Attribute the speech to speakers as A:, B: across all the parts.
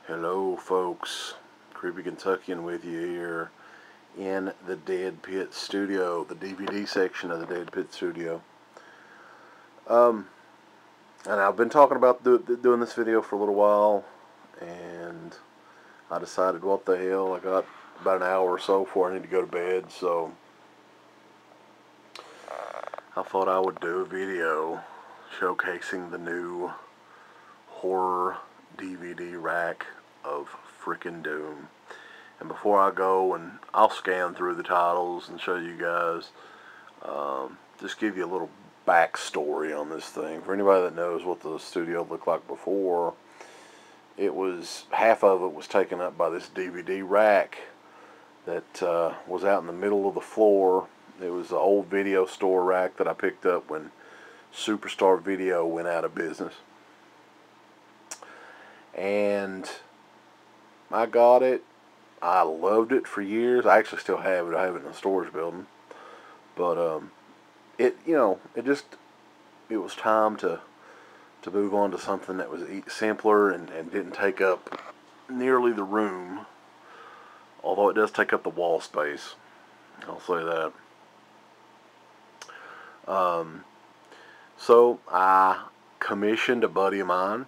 A: Hello folks, Creepy Kentuckian with you here in the DEADPIT Studio, the DVD section of the DEADPIT Studio. And I've been talking about doing this video for a little while, and I decided, what the hell, I got about an hour or so before I need to go to bed, so I thought I would do a video showcasing the new horror DVD rack of frickin' doom. And before I go, and I'll scan through the titles and show you guys, just give you a little backstory on this thing. For anybody that knows what the studio looked like before, it was, half of it was taken up by this DVD rack that was out in the middle of the floor. It was the old video store rack that I picked up when Superstar Video went out of business. And I got it. I loved it for years. I actually still have it. I have it in a storage building. But it was time to move on to something that was simpler and didn't take up nearly the room. Although it does take up the wall space. I'll say that. So I commissioned a buddy of mine.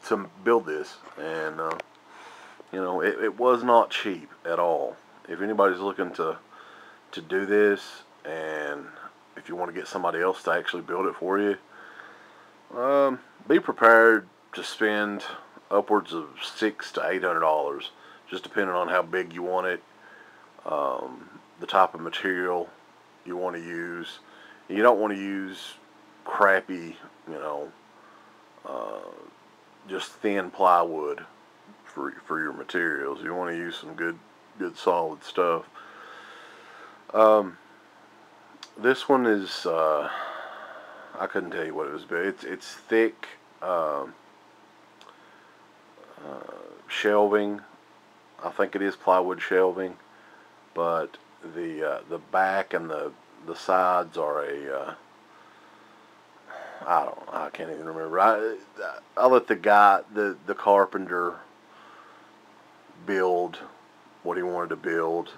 A: To build this, and it was not cheap at all. If anybody's looking to do this, and if you want to get somebody else to actually build it for you, be prepared to spend upwards of $600 to $800, just depending on how big you want it, the type of material you want to use. You don't want to use crappy, just thin plywood for your materials. You want to use some good solid stuff. This one is I couldn't tell you what it was, but it's thick shelving. I think it is plywood shelving, but the back and the sides are a I can't even remember. I let the guy, the carpenter, build what he wanted to build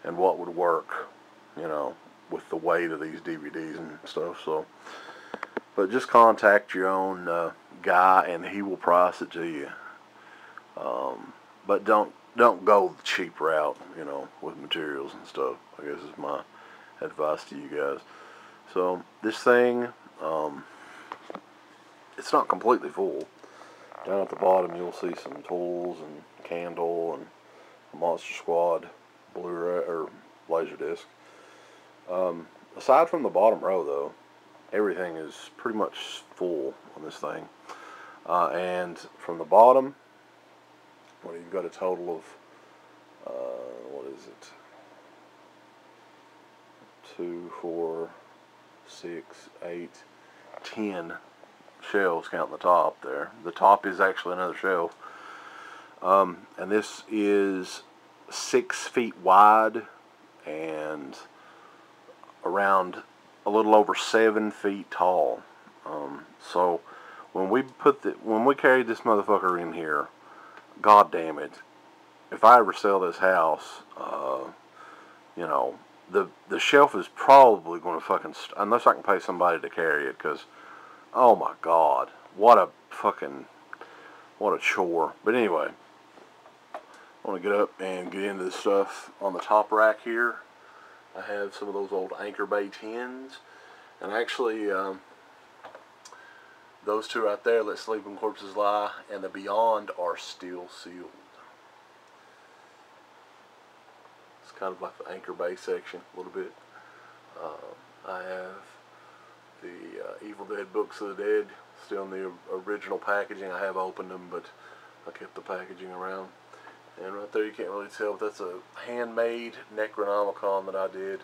A: and what would work, with the weight of these DVDs and stuff. So, but just contact your own guy and he will price it to you. But don't go the cheap route, with materials and stuff. I guess is my advice to you guys. So this thing, it's not completely full. Down at the bottom you'll see some tools and candle and a Monster Squad Blu-ray or Laserdisc. Aside from the bottom row though, everything is pretty much full on this thing. And from the bottom, you've got a total of what is it? 2, 4, 6, 8, 10 shelves, counting the top there. The top is actually another shelf. And this is 6 feet wide and around a little over 7 feet tall. So when we carried this motherfucker in here, god damn it, if I ever sell this house, the shelf is probably going to fucking, unless I can pay somebody to carry it, because, oh my god, what a chore. But anyway, I want to get up and get into the stuff on the top rack here. I have some of those old Anchor Bay tins, and actually, those two right there, Let Sleeping Corpses Lie, and the Beyond are still sealed. Kind of like the Anchor Bay section a little bit. I have the Evil Dead Books of the Dead still in the original packaging. I have opened them, but I kept the packaging around. And right there you can't really tell, but that's a handmade Necronomicon that I did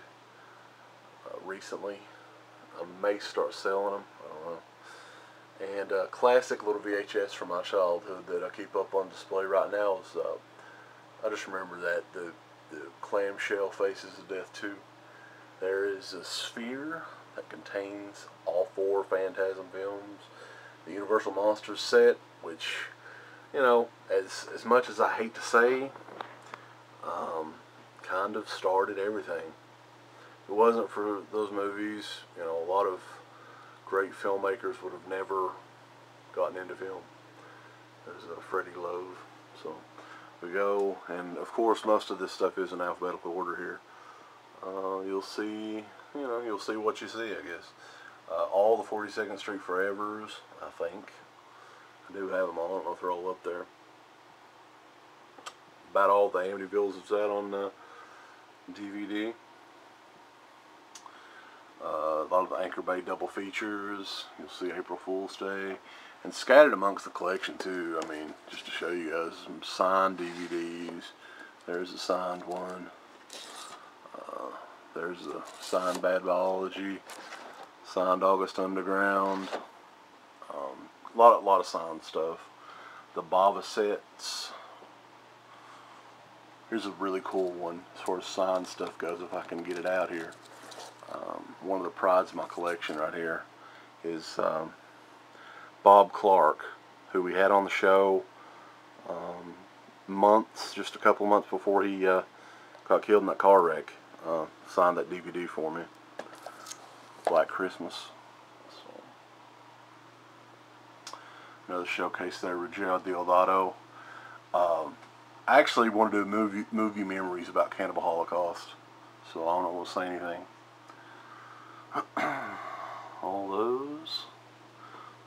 A: recently. I may start selling them, I don't know. And a classic little VHS from my childhood that I keep up on display right now is, I just remember that, the Clamshell Faces of Death 2. There is a sphere that contains all 4 Phantasm films. the Universal Monsters set, which, you know, as much as I hate to say, kind of started everything. If it wasn't for those movies, you know, a lot of great filmmakers would have never gotten into film. There's Freddie Loeb. So we go, and of course most of this stuff is in alphabetical order here. You'll see, you know, you'll see what you see, I guess. All the 42nd Street Forevers, I think. I do have them all. I don't know if they're all up there. About all the Amityvilles is that on DVD. A lot of the Anchor Bay double features. You'll see April Fool's Day. And scattered amongst the collection too, I mean, just to show you guys, some signed DVDs. There's a signed one. There's a signed Bad Biology. Signed August Underground. A lot of signed stuff. The Bava sets. Here's a really cool one as far as signed stuff goes, if I can get it out here. One of the prides of my collection right here is Bob Clark, who we had on the show just a couple months before he got killed in that car wreck. Signed that DVD for me. Black Christmas. So, another showcase there with Gerald Deodato. I actually want to do movie memories about Cannibal Holocaust, so I don't want to say anything. All those.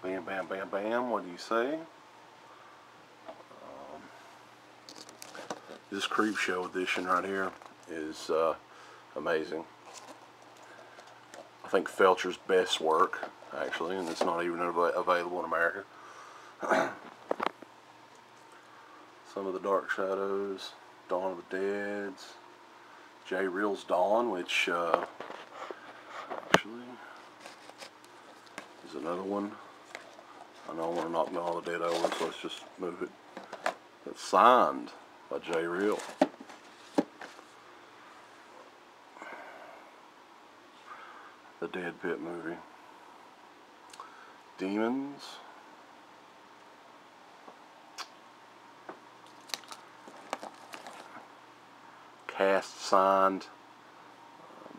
A: Bam, bam, bam, bam. What do you say? This Creepshow edition right here is amazing. I think Felcher's best work, actually, and it's not even available in America. Some of the Dark Shadows, Dawn of the Deads, J. Reel's Dawn, which actually is another one. I know I want to knock Dawn of the Dead over, so let's just move it. It's signed by J. Reel. The DEADPIT movie. Demons. Cast signed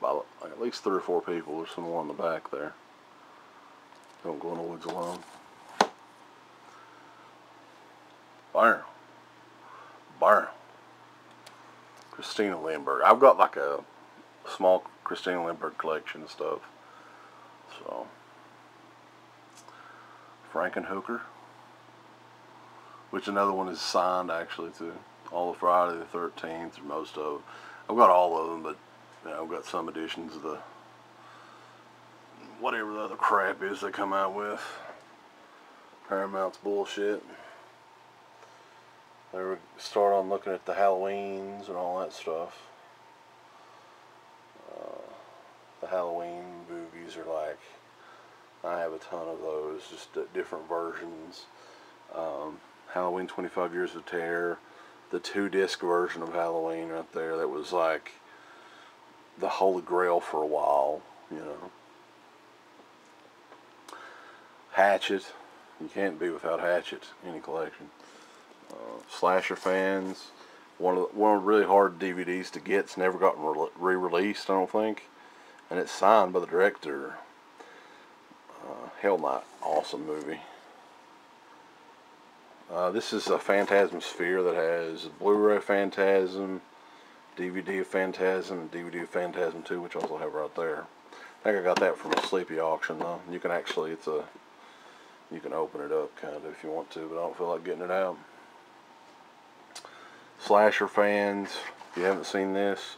A: by like at least 3 or 4 people. There's some more on the back there. Don't go in the woods alone. Bam. Bam. Christina Lindbergh. I've got like a small Christina Lindbergh collection of stuff. So, Frankenhooker, which another one is signed actually too. All of Friday the 13th, or most of them. I've got all of them, but you know, I've got some editions of the whatever the other crap is they come out with. Paramount's bullshit. They start on looking at the Halloweens and all that stuff. The Halloween movies are like, I have a ton of those, just different versions. Halloween 25 Years of Terror, the 2-disc version of Halloween right there, that was like the holy grail for a while, you know. Hatchet, you can't be without Hatchet, any collection. Slasher fans, one of the really hard DVDs to get. It's never gotten re-released, I don't think, and it's signed by the director. Hell Night, awesome movie. This is a Phantasm Sphere that has Blu-ray Phantasm, DVD of Phantasm, and DVD of Phantasm 2, which I also have right there. I think I got that from a Sleepy auction though. You can actually, you can open it up kind of if you want to, but I don't feel like getting it out. Slasher fans, if you haven't seen this,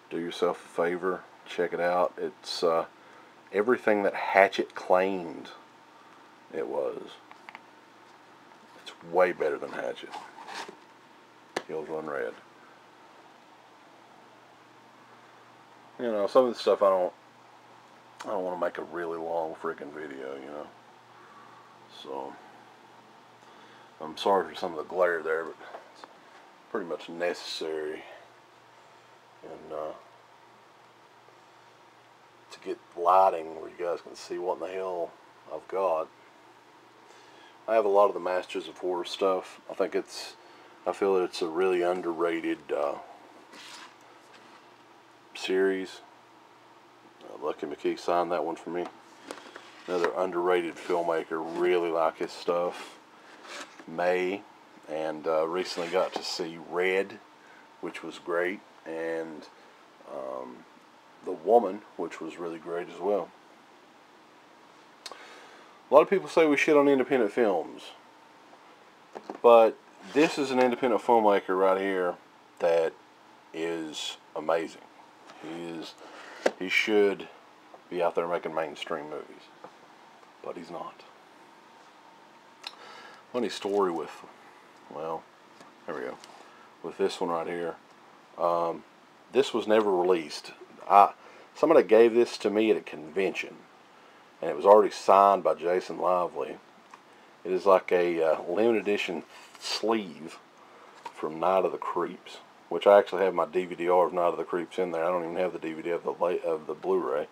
A: do yourself a favor, check it out. It's everything that Hatchet claimed it was. It's way better than Hatchet. Hills Run Red. You know, some of the stuff I don't want to make a really long freaking video, you know. So I'm sorry for some of the glare there, but it's pretty much necessary. And to get lighting where you guys can see what in the hell I've got. I have a lot of the Masters of Horror stuff. I feel that it's a really underrated series. Lucky McKee signed that one for me. Another underrated filmmaker. Really like his stuff. May, and recently got to see Red, which was great, and The Woman, which was really great as well. A lot of people say we shit on independent films, but this is an independent filmmaker right here that is amazing. He should be out there making mainstream movies, but he's not. Funny story with, well, there we go, with this one right here. This was never released. Somebody gave this to me at a convention, and it was already signed by Jason Lively. It is like a limited edition sleeve from Night of the Creeps, which I actually have my DVD-R of Night of the Creeps in there. I don't even have the DVD of the Blu-ray.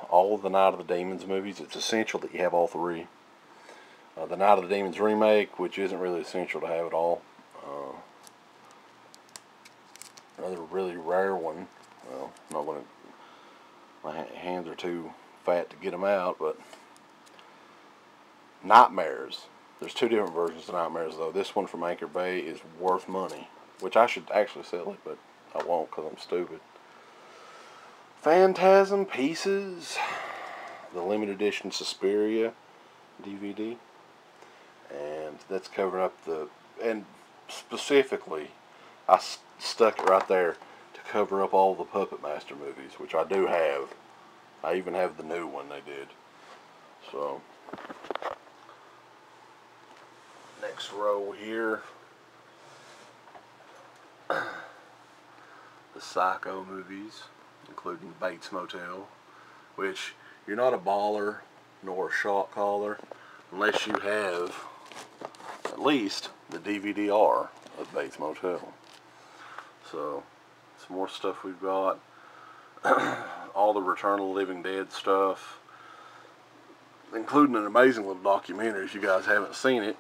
A: All of the Night of the Demons movies, it's essential that you have all three. The Night of the Demons remake, which isn't really essential to have it all. Another really rare one. Well, not gonna. My hands are too fat to get them out, but Nightmares. There's two different versions of Nightmares, though. This one from Anchor Bay is worth money, which I should actually sell it, but I won't because I'm stupid. Phantasm Pieces, the limited edition Suspiria DVD, and that's covering up and specifically, I stuck it right there to cover up all the Puppet Master movies, which I do have. I even have the new one they did. So, next row here, the Psycho movies, including Bates Motel, which you're not a baller nor a shot caller unless you have at least the DVD-R of Bates Motel. So, some more stuff we've got. All the Return of the Living Dead stuff, including an amazing little documentary if you guys haven't seen it.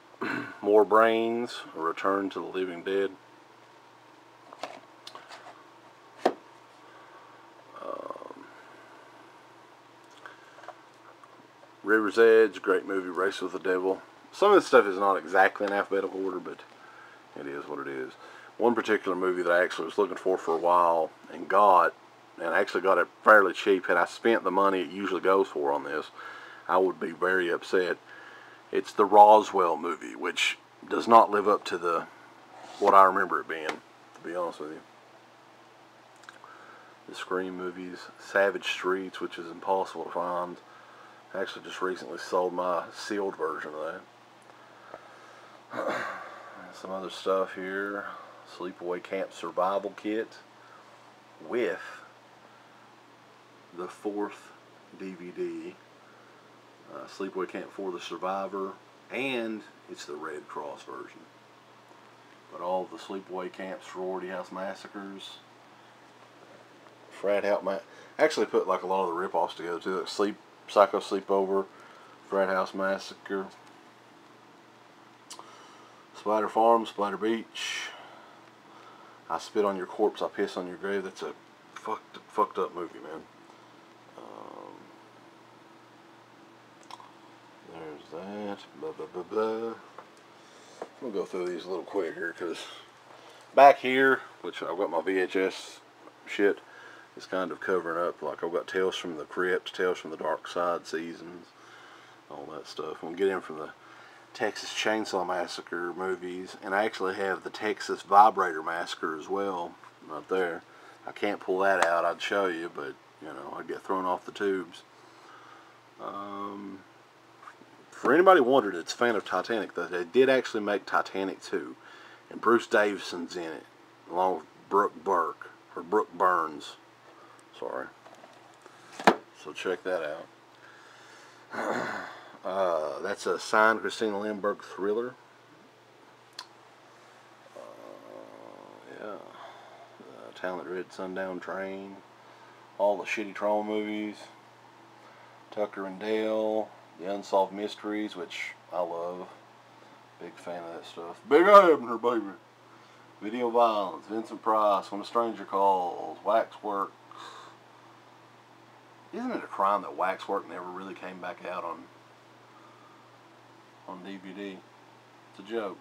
A: More Brains, A Return to the Living Dead. River's Edge, great movie, Race with the Devil. Some of this stuff is not exactly in alphabetical order, but it is what it is. One particular movie that I actually was looking for a while and got, and I actually got it fairly cheap. Had I spent the money it usually goes for on this, I would be very upset. It's the Roswell movie, which does not live up to what I remember it being, to be honest with you. The Scream movies, Savage Streets, which is impossible to find. I actually just recently sold my sealed version of that. Some other stuff here. Sleepaway Camp Survival Kit with the 4th DVD. Sleepaway Camp for the Survivor, and it's the Red Cross version. But all of the Sleepaway Camp, Sorority House Massacres, Frat House actually put like a lot of the rip-offs together too. Like Psycho Sleepover, Frat House Massacre, Spider Farm, Spider Beach, I Spit on Your Corpse, I Piss on Your Grave. That's a fucked up movie, man. There's that. Blah, blah, blah, blah. We'll go through these a little quick here, because back here, which I've got my VHS shit, is kind of covering up. Like I've got Tales from the Crypt, Tales from the Dark Side Seasons, all that stuff. We'll get in from the Texas Chainsaw Massacre movies, and I actually have the Texas Vibrator Massacre as well, right there. I can't pull that out, I'd show you, but, you know, I'd get thrown off the tubes. For anybody wondered, it's a fan of Titanic, though, they did actually make Titanic 2, and Bruce Davison's in it, along with Brooke Burns, sorry. So check that out. That's a signed Christina Lindbergh thriller. Yeah. Talent Red Sundown Train. All the shitty Tron movies. Tucker and Dale. the Unsolved Mysteries, which I love. Big fan of that stuff. Big Abner, baby. Video Violence, Vincent Price, When a Stranger Calls, Waxworks. Isn't it a crime that Waxwork never really came back out on DVD? It's a joke.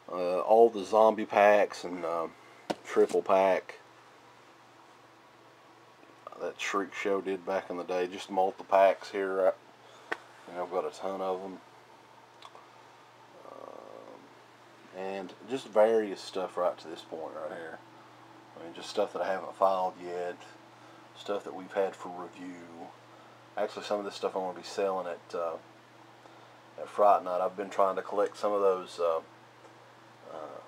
A: All the zombie packs and triple pack that Creepshow did back in the day. Just multi-packs here. I've got a ton of them. And just various stuff right to this point right here. I mean, just stuff that I haven't filed yet. Stuff that we've had for review. Actually, some of this stuff I'm going to be selling at Fright Night. I've been trying to collect some of those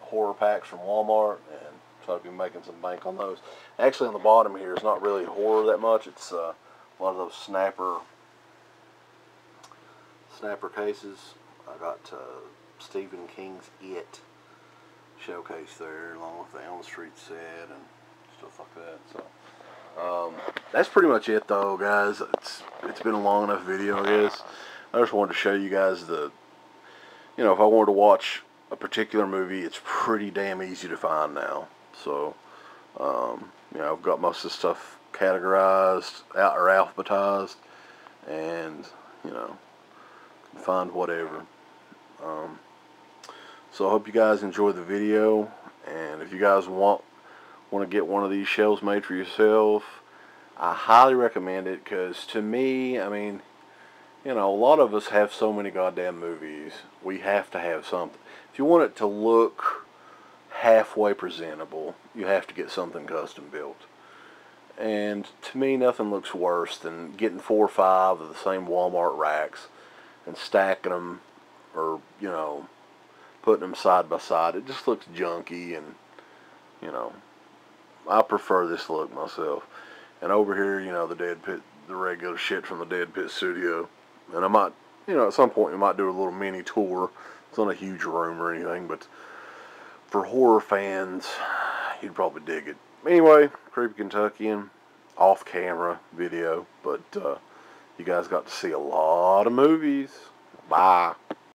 A: horror packs from Walmart and try to be making some bank on those. Actually, on the bottom here, it's not really horror that much. It's a lot of those snapper cases. I got Stephen King's It showcase there, along with the Elm Street set and stuff like that. So that's pretty much it, though, guys. It's been a long enough video, I guess. I just wanted to show you guys if I wanted to watch a particular movie, it's pretty damn easy to find now. So I've got most of the stuff categorized or alphabetized, and find whatever. So I hope you guys enjoy the video, and if you guys want to get one of these shelves made for yourself, I highly recommend it, because to me, I mean, a lot of us have so many goddamn movies. We have to have something. If you want it to look halfway presentable, you have to get something custom built. And to me, nothing looks worse than getting 4 or 5 of the same Walmart racks and stacking them, or putting them side by side. It just looks junky, and I prefer this look myself. And over here, the DEADPIT, the regular shit from the DEADPIT Studio. And I might, at some point, we might do a little mini tour. It's not a huge room or anything, but for horror fans, you'd probably dig it. Anyway, Creepy Kentuckian, off-camera video, but you guys got to see a lot of movies. Bye.